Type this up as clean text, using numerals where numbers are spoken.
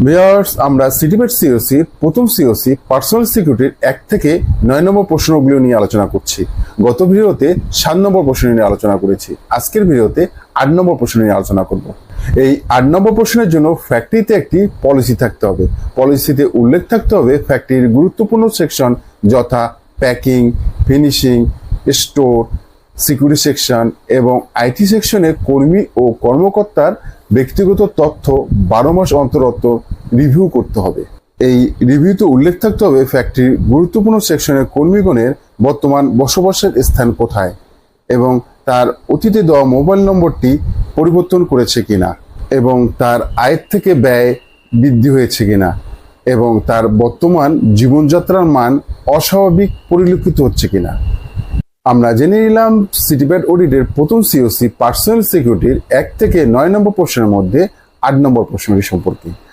Viewers, আমরা সিটিমেট COC প্রথম COC personal সিকিউরিটির 1 থেকে 9 নম্বর প্রশ্নগুলো নিয়ে আলোচনা করছি। গত ভিডিওতে 7 নম্বর প্রশ্ন নিয়ে আলোচনা করেছি। আজকের ভিডিওতে 8 নম্বর প্রশ্ন নিয়ে আলোচনা করব। এই 8 নম্বর প্রশ্নের জন্য ফ্যাক্টরিতে একটি পলিসি থাকতে হবে। পলিসিতে উল্লেখ থাকতে হবে ফ্যাক্টরির গুরুত্বপূর্ণ সেকশন যথা packing, finishing, store, security section এবং আইটি সেকশনে কর্মী ও কর্মকর্তার ব্যক্তিগত তথ্য 12 মাস অন্তর অন্তর রিভিউ করতে হবে। এই রিভিউতে উল্লেখ থাকতে হবে ফ্যাক্টরির গুরুত্বপূর্ণ সেকশনের কর্মীগণের বর্তমান বসবাসের স্থান কোথায় এবং তার অতীতে দেওয়া মোবাইল নম্বরটি পরিবর্তন করেছে কিনা এবং তার আয়ের থেকে ব্যয় বৃদ্ধি হয়েছে কিনা এবং তার বর্তমান জীবনযাত্রার মান অস্বাভাবিক পরিলক্ষিত হচ্ছে কিনা। আমরা জেনে নিলাম সিটিপ্যাড অডিটের প্রথম সিওসি পার্সোনাল সিকিউরিটির 1 থেকে 9 নম্বর প্রশ্নের মধ্যে 8 নম্বর প্রশ্নটি সম্পর্কে।